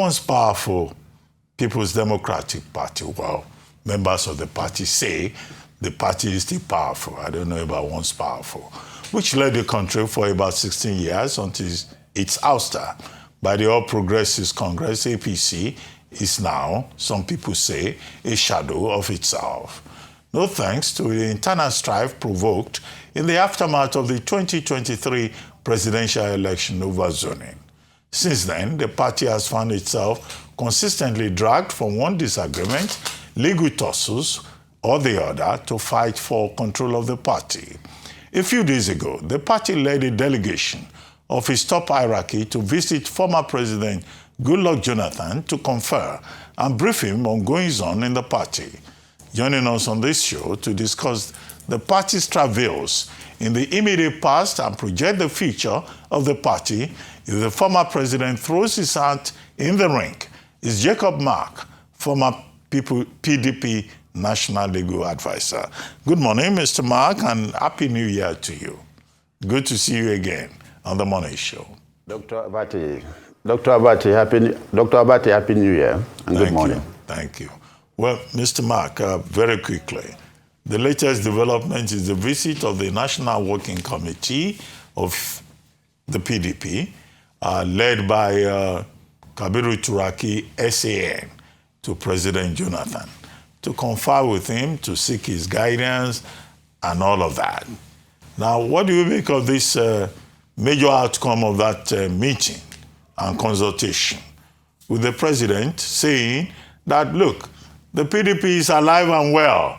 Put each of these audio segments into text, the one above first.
once powerful People's Democratic Party, well, members of the party say the party is still powerful. I don't know about once powerful, which led the country for about 16 years until its ouster by the All Progressives Congress, APC, is now, some people say, a shadow of itself. No thanks to the internal strife provoked in the aftermath of the 2023 presidential election over zoning. Since then, the party has found itself consistently dragged from one disagreement, legal tussles, or the other to fight for control of the party. A few days ago, the party led a delegation of its top hierarchy to visit former President Goodluck Jonathan to confer and brief him on goings-on in the party. Joining us on this show to discuss the party's travails in the immediate past and project the future of the party if the former president throws his hat in the ring is Jacob Mark, former PDP National Legal Advisor. Good morning, Mr. Mark, and Happy New Year to you. Good to see you again on the Morning Show. Dr. Abati, Happy New Year and good morning. Thank you. Well, Mr. Mark, very quickly, the latest development is the visit of the National Working Committee of the PDP, led by Kabiru Turaki, SAN, to President Jonathan, to confer with him, to seek his guidance, and all of that. Now, what do you make of this major outcome of that meeting and consultation, with the president saying that, look, the PDP is alive and well,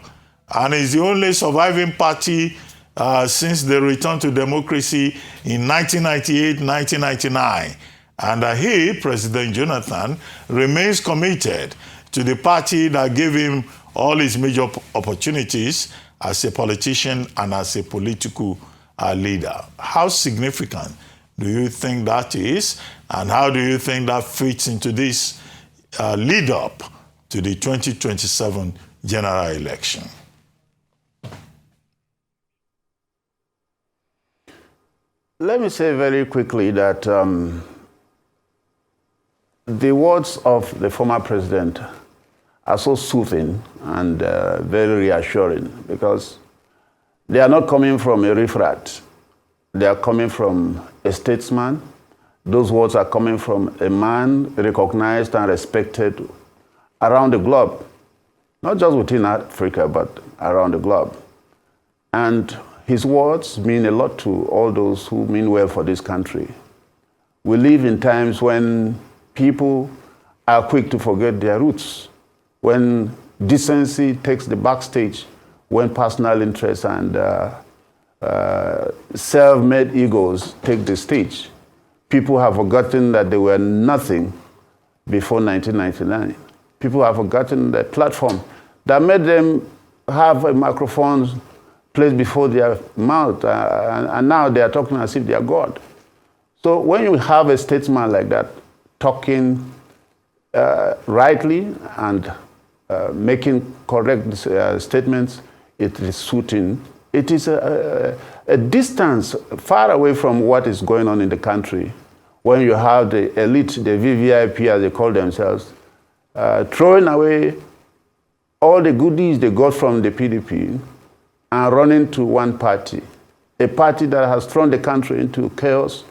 and is the only surviving party since the return to democracy in 1998-1999. And he, President Jonathan, remains committed to the party that gave him all his major opportunities as a politician and as a political leader. How significant do you think that is, and how do you think that fits into this lead-up to the 2027 general election? Let me say very quickly that the words of the former president are so soothing and very reassuring, because they are not coming from a riffraff. They are coming from a statesman. Those words are coming from a man recognized and respected around the globe, not just within Africa, but around the globe. And his words mean a lot to all those who mean well for this country. We live in times when people are quick to forget their roots, when decency takes the backstage, when personal interests and self-made egos take the stage. People have forgotten that they were nothing before 1999. People have forgotten the platform that made them have a microphone placed before their mouth, and now they are talking as if they are God. So when you have a statesman like that talking rightly and making correct statements, it is suiting. It is a distance far away from what is going on in the country when you have the elite, the VVIP as they call themselves, throwing away all the goodies they got from the PDP and running to one party, a party that has thrown the country into chaos,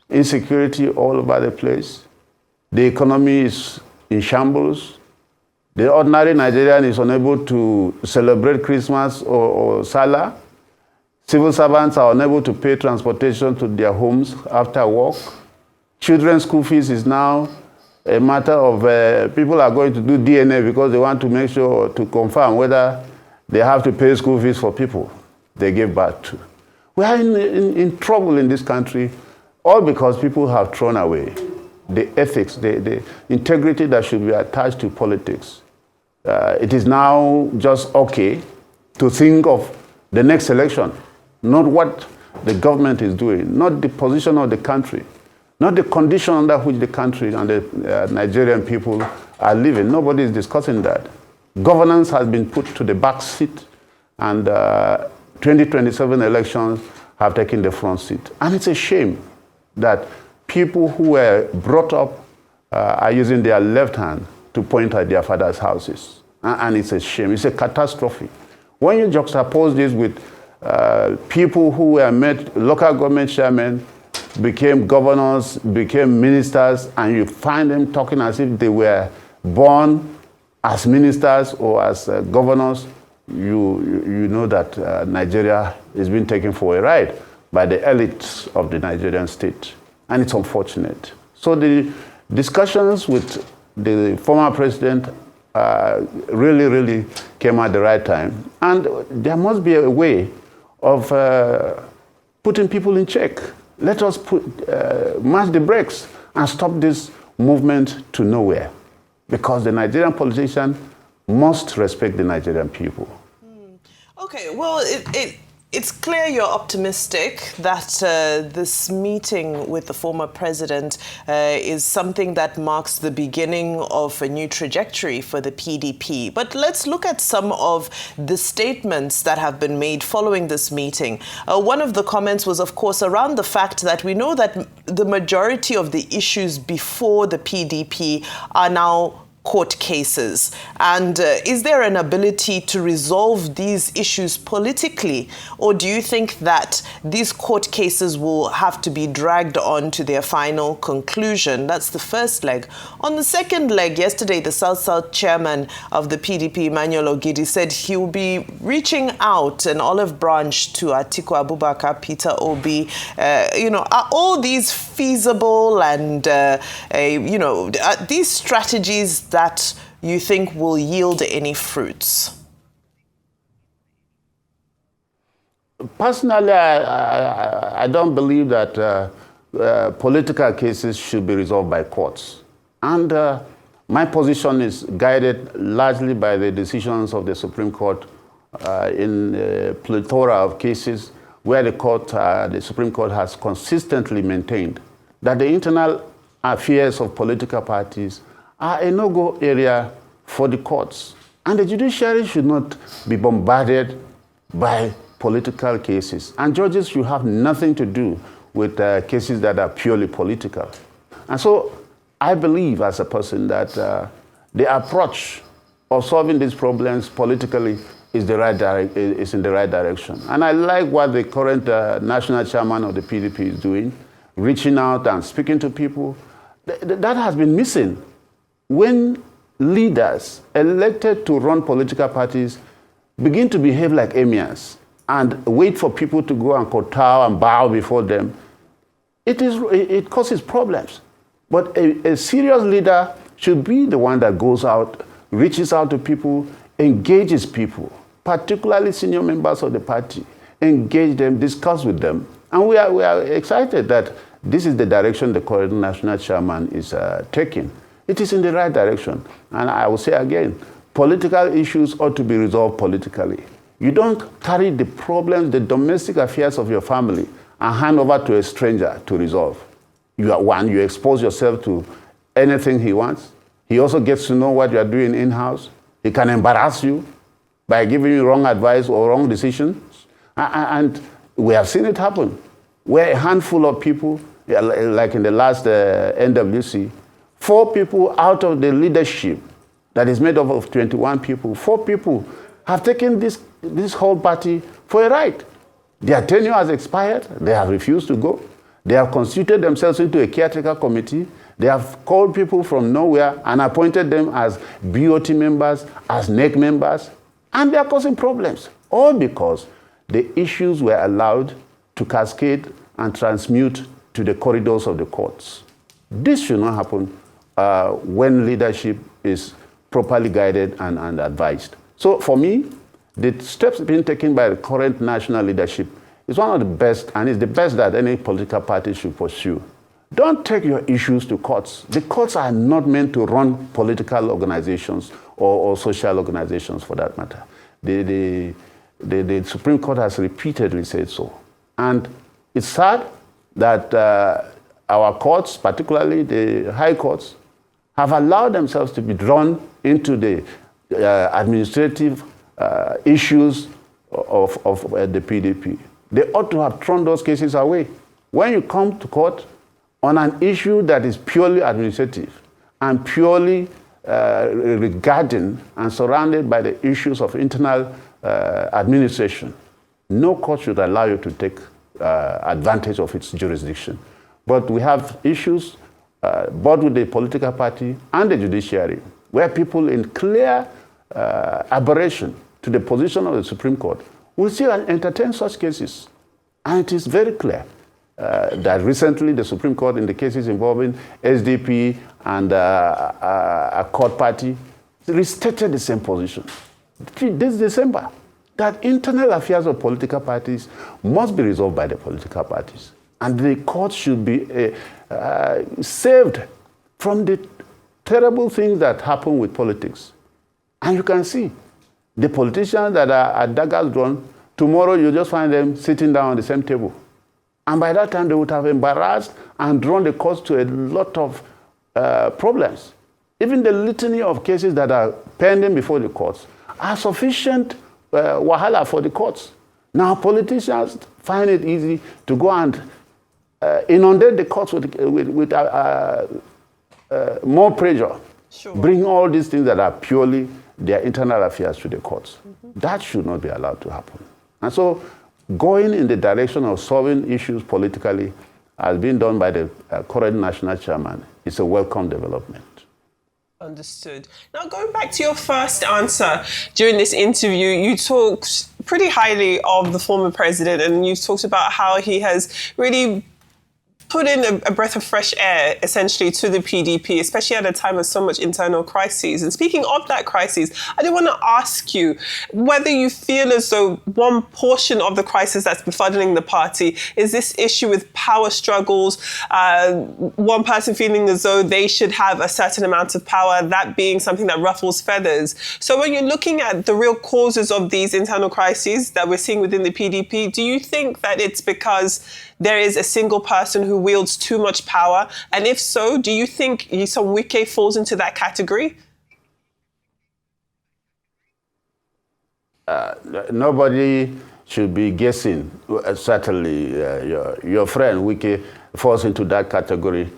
insecurity all over the place. The economy is in shambles. The ordinary Nigerian is unable to celebrate Christmas or Salah. Civil servants are unable to pay transportation to their homes after work. Children's school fees is now a matter of people are going to do DNA because they want to make sure to confirm whether they have to pay school fees for people they gave birth to. We are in trouble in this country, all because people have thrown away the ethics, the integrity that should be attached to politics. It is now just okay to think of the next election, not what the government is doing, not the position of the country, not the condition under which the country and the Nigerian people are living. Nobody is discussing that. Governance has been put to the back seat, and 2027 elections have taken the front seat. And it's a shame that people who were brought up are using their left hand to point at their father's houses. And it's a shame. It's a catastrophe. When you juxtapose this with people who were made local government chairmen, became governors, became ministers, and you find them talking as if they were born as ministers or as governors, you know that Nigeria is being taken for a ride by the elites of the Nigerian state. And it's unfortunate. So the discussions with the former president really came at the right time. And there must be a way of putting people in check. Let us match the brakes and stop this movement to nowhere. Because the Nigerian politician must respect the Nigerian people. Okay, well, it's clear you're optimistic that this meeting with the former president is something that marks the beginning of a new trajectory for the PDP. But let's look at some of the statements that have been made following this meeting. One of the comments was, of course, around the fact that we know that the majority of the issues before the PDP are now court cases. And is there an ability to resolve these issues politically? Or do you think that these court cases will have to be dragged on to their final conclusion? That's the first leg. On the second leg, yesterday, the South-South chairman of the PDP, Emmanuel Ogidi, said he will be reaching out an olive branch to Atiku Abubakar, Peter Obi. Are all these feasible and, these strategies that you think will yield any fruits? Personally, I don't believe that political cases should be resolved by courts. And my position is guided largely by the decisions of the Supreme Court in a plethora of cases where the Supreme Court has consistently maintained that the internal affairs of political parties are a no-go area for the courts. And the judiciary should not be bombarded by political cases. And judges should have nothing to do with cases that are purely political. And so I believe as a person that the approach of solving these problems politically is in the right direction. And I like what the current national chairman of the PDP is doing, reaching out and speaking to people. That has been missing. When leaders elected to run political parties begin to behave like emirs and wait for people to go and kowtow and bow before them, it causes problems. But a serious leader should be the one that goes out, reaches out to people, engages people, particularly senior members of the party, engage them, discuss with them. And we are excited that this is the direction the current national chairman is taking. It is in the right direction. And I will say again, political issues ought to be resolved politically. You don't carry the problems, the domestic affairs of your family and hand over to a stranger to resolve. You expose yourself to anything he wants. He also gets to know what you are doing in-house. He can embarrass you by giving you wrong advice or wrong decisions. And we have seen it happen, where a handful of people, like in the last NWC, 4 people out of the leadership that is made up of 21 people, 4 people have taken this whole party for a ride. Their tenure has expired. They have refused to go. They have constituted themselves into a caretaker committee. They have called people from nowhere and appointed them as BOT members, as NEC members, and they are causing problems, all because the issues were allowed to cascade and transmute to the corridors of the courts. This should not happen when leadership is properly guided and advised. So for me, the steps being taken by the current national leadership is one of the best, and is the best that any political party should pursue. Don't take your issues to courts. The courts are not meant to run political organizations or social organizations for that matter. The Supreme Court has repeatedly said so. And it's sad that our courts, particularly the high courts, have allowed themselves to be drawn into the administrative issues of the PDP. They ought to have thrown those cases away. When you come to court on an issue that is purely administrative, and purely regarding and surrounded by the issues of internal administration, no court should allow you to take advantage of its jurisdiction. But we have issues both with the political party and the judiciary, where people in clear aberration to the position of the Supreme Court will still entertain such cases. And it is very clear that recently the Supreme Court, in the cases involving SDP and a court party, restated the same position this December, that internal affairs of political parties must be resolved by the political parties. And the court should be saved from the terrible things that happen with politics. And you can see the politicians that are at daggers drawn, tomorrow you just find them sitting down on the same table. And by that time, they would have embarrassed and drawn the courts to a lot of problems. Even the litany of cases that are pending before the courts are sufficient wahala for the courts. Now, politicians find it easy to go and inundate the courts with more pressure. Sure. Bring all these things that are purely their internal affairs to the courts. That should not be allowed to happen. And so, going in the direction of solving issues politically, as been done by the current national chairman, is a welcome development. Understood. Now, going back to your first answer during this interview, you talked pretty highly of the former president, and you talked about how he has really put in a breath of fresh air, essentially, to the PDP, especially at a time of so much internal crises. And speaking of that crisis, I do want to ask you whether you feel as though one portion of the crisis that's befuddling the party is this issue with power struggles, one person feeling as though they should have a certain amount of power, that being something that ruffles feathers. So when you're looking at the real causes of these internal crises that we're seeing within the PDP, do you think that it's because there is a single person who wields too much power? And if so, do you think Nyesom Wike falls into that category? Nobody should be guessing. Certainly, your friend Wike falls into that category.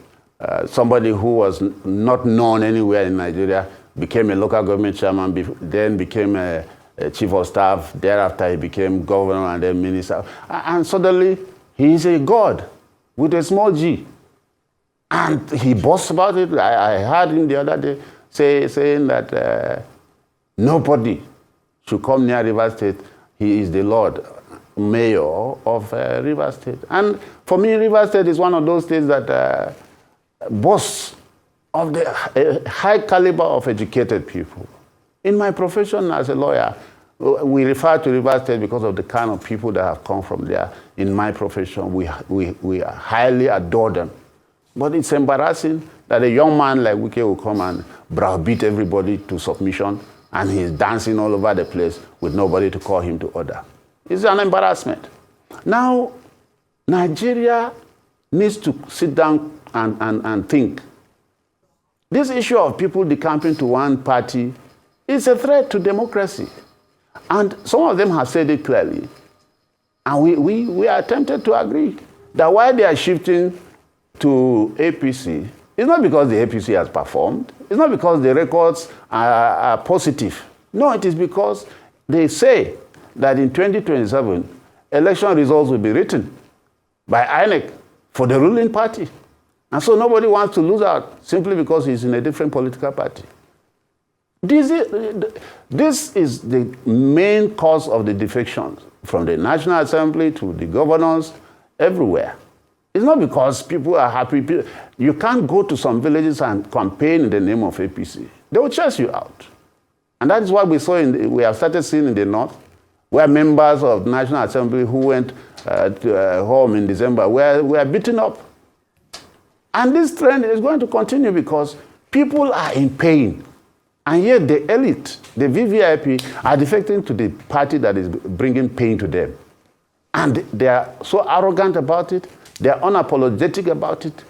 Somebody who was not known anywhere in Nigeria, became a local government chairman, then became a chief of staff. Thereafter, he became governor and then minister. And suddenly, he is a god with a small g. And he boasts about it. I heard him the other day saying that nobody should come near Rivers State. He is the Lord Mayor of Rivers State. And for me, Rivers State is one of those states that boasts of the high caliber of educated people. In my profession as a lawyer, we refer to Rivers State because of the kind of people that have come from there. In my profession, we highly adore them. But it's embarrassing that a young man like Wike will come and browbeat everybody to submission, and he's dancing all over the place with nobody to call him to order. It's an embarrassment. Now, Nigeria needs to sit down and think. This issue of people decamping to one party is a threat to democracy. And some of them have said it clearly. And we are tempted to agree that why they are shifting to APC, it's not because the APC has performed. It's not because the records are positive. No, it is because they say that in 2027, election results will be written by INEC for the ruling party. And so nobody wants to lose out simply because he's in a different political party. This is the main cause of the defections from the National Assembly to the governors, everywhere. It's not because people are happy. You can't go to some villages and campaign in the name of APC. They will chase you out. And that is what we saw we have started seeing in the North, where members of the National Assembly who went home in December were beaten up. And this trend is going to continue because people are in pain. And yet the elite, the VVIP, are defecting to the party that is bringing pain to them. And they are so arrogant about it. They are unapologetic about it.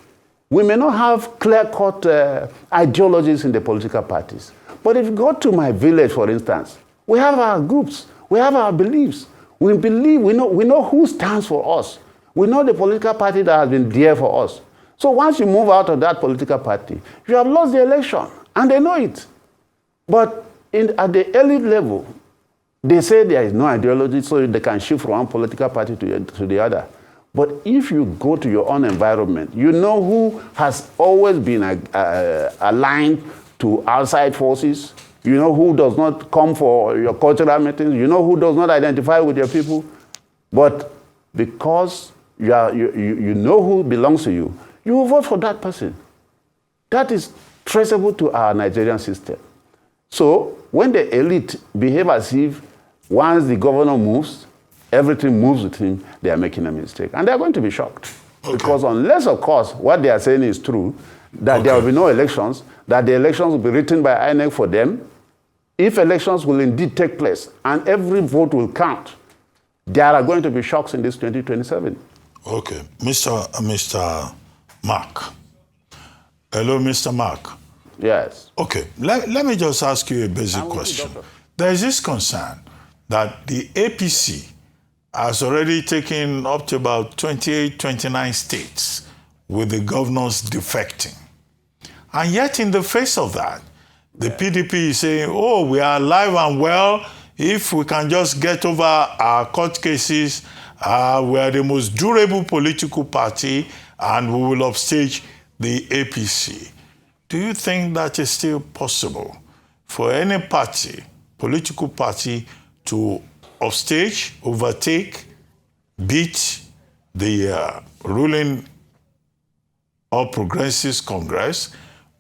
We may not have clear-cut ideologies in the political parties. But if you go to my village, for instance, we have our groups. We have our beliefs. We believe, we know who stands for us. We know the political party that has been there for us. So once you move out of that political party, you have lost the election, and they know it. But at the elite level, they say there is no ideology, so they can shift from one political party to the other. But if you go to your own environment, you know who has always been aligned to outside forces. You know who does not come for your cultural meetings. You know who does not identify with your people. But because you know who belongs to you, you will vote for that person. That is traceable to our Nigerian system. So when the elite behave as if once the governor moves, everything moves with him, they are making a mistake. And they are going to be shocked. Okay. Because unless, of course, what they are saying is true, that there will be no elections, that the elections will be written by INEC for them, if elections will indeed take place and every vote will count, there are going to be shocks in this 2027. Okay. Mr. Mark. Hello, Mr. Mark. Yes. Okay. Let me just ask you a basic question. There is this concern that the APC has already taken up to about 28, 29 states with the governors defecting. And yet in the face of that, the PDP is saying, oh, we are alive and well. If we can just get over our court cases, we are the most durable political party and we will upstage the APC. Do you think that is still possible for any party, political party, to upstage, overtake, beat the ruling All Progressives Congress,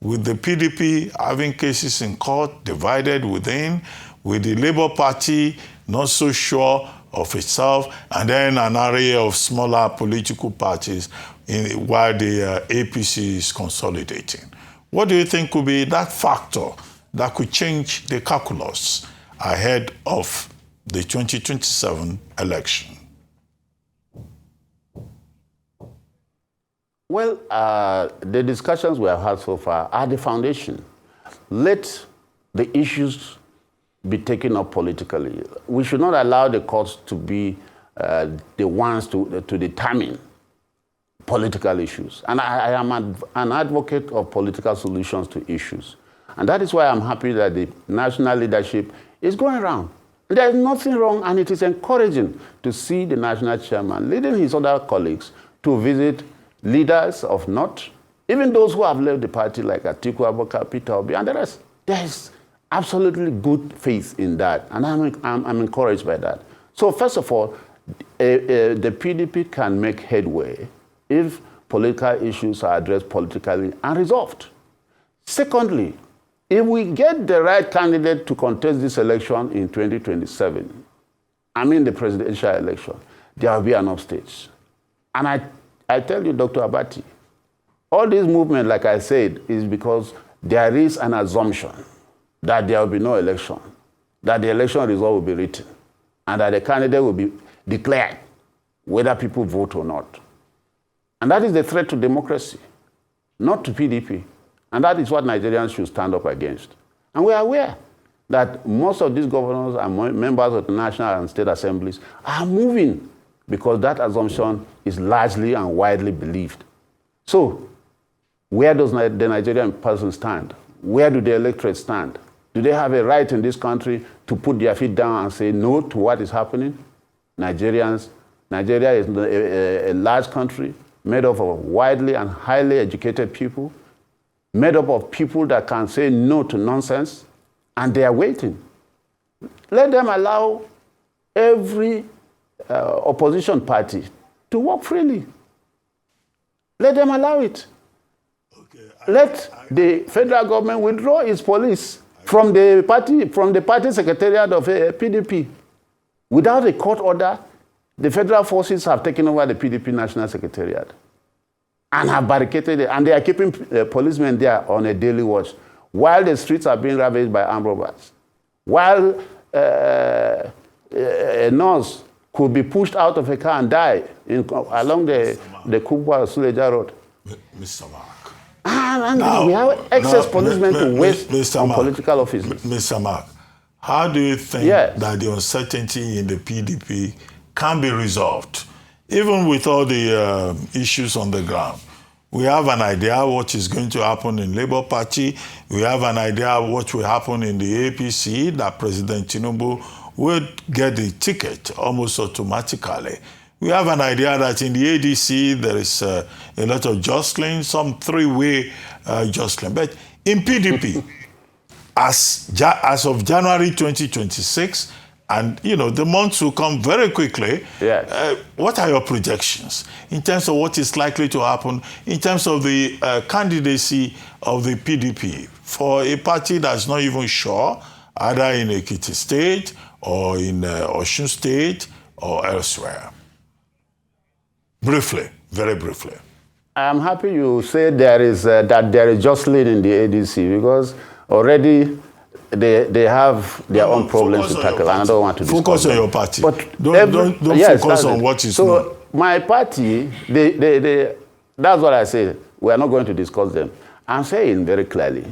with the PDP having cases in court, divided within, with the Labour Party not so sure of itself, and then an array of smaller political parties while the APC is consolidating? What do you think could be that factor that could change the calculus ahead of the 2027 election? Well, the discussions we have had so far are the foundation. Let the issues be taken up politically. We should not allow the courts to be the ones to determine political issues. And I am an advocate of political solutions to issues. And that is why I'm happy that the national leadership is going around. There is nothing wrong, and it is encouraging to see the national chairman leading his other colleagues to visit leaders of North, even those who have left the party like Atiku Abubakar, Peter Obi, and the rest. There is absolutely good faith in that, and I'm encouraged by that. So first of all, the PDP can make headway if political issues are addressed politically and resolved. Secondly, if we get the right candidate to contest this election in 2027, I mean the presidential election, there will be an upstage. And I tell you, Dr. Abati, all this movement, like I said, is because there is an assumption that there will be no election, that the election result will be written, and that the candidate will be declared, whether people vote or not. And that is the threat to democracy, not to PDP. And that is what Nigerians should stand up against. And we are aware that most of these governors and members of the national and state assemblies are moving because that assumption is largely and widely believed. So, where does the Nigerian person stand? Where do the electorate stand? Do they have a right in this country to put their feet down and say no to what is happening? Nigeria is a large country made up of widely and highly educated people, made up of people that can say no to nonsense, and they are waiting. Let them allow every opposition party to work freely. Let them allow it. Let the federal government withdraw its police from the party secretariat of PDP. Without a court order, the federal forces have taken over the PDP national secretariat and have barricaded it, and they are keeping policemen there on a daily watch while the streets are being ravaged by armed robbers, while a nurse could be pushed out of a car and die along the Kubwa-Suleja road. Mr. Mark. And now, we have excess policemen to waste on political offices. Mr. Mark, how do you think that the uncertainty in the PDP can be resolved, even with all the issues on the ground? We have an idea what is going to happen in Labour Party. We have an idea what will happen in the APC, that President Tinubu will get the ticket almost automatically. We have an idea that in the ADC there is a lot of jostling, some three-way jostling. But in PDP, as of January 2026, and the months will come very quickly. Yes. What are your projections in terms of what is likely to happen in terms of the candidacy of the PDP for a party that's not even sure, either in Ekiti State or in Osun State or elsewhere? Briefly, very briefly. I'm happy you said there is jostling in the ADC, because already they have their own problems to tackle, and I don't want to focus on them. your party. But don't focus on what is not. So my party, that's what I say. We are not going to discuss them. I'm saying very clearly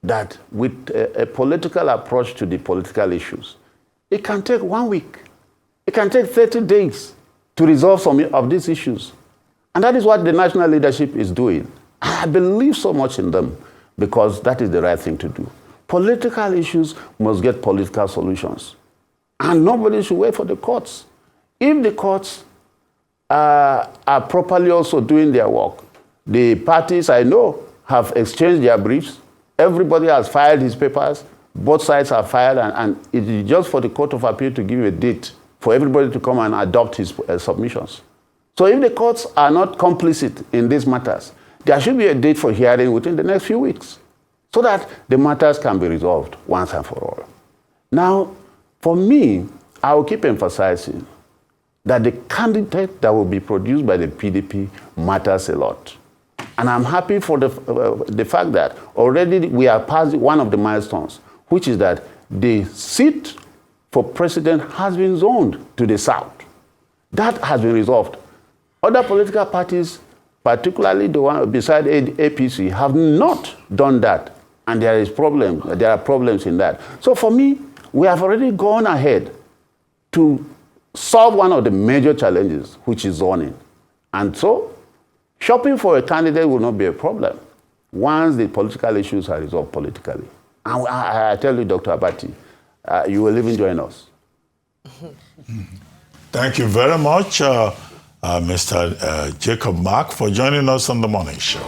that with a political approach to the political issues, it can take 1 week. It can take 30 days to resolve some of these issues. And that is what the national leadership is doing. I believe so much in them, because that is the right thing to do. Political issues must get political solutions. And nobody should wait for the courts. If the courts are properly also doing their work, the parties I know have exchanged their briefs. Everybody has filed his papers. Both sides have filed, and it is just for the Court of Appeal to give a date for everybody to come and adopt his submissions. So if the courts are not complicit in these matters, there should be a date for hearing within the next few weeks, so that the matters can be resolved once and for all. Now, for me, I will keep emphasizing that the candidate that will be produced by the PDP matters a lot. And I'm happy for the fact that already we are past one of the milestones, which is that the seat for president has been zoned to the south. That has been resolved. Other political parties, particularly the one beside APC, have not done that. And there are problems in that. So for me, we have already gone ahead to solve one of the major challenges, which is zoning. And so shopping for a candidate will not be a problem once the political issues are resolved politically. And I tell you, Dr. Abati, you will even join us. Thank you very much, Mr. Jacob Mark, for joining us on The Morning Show.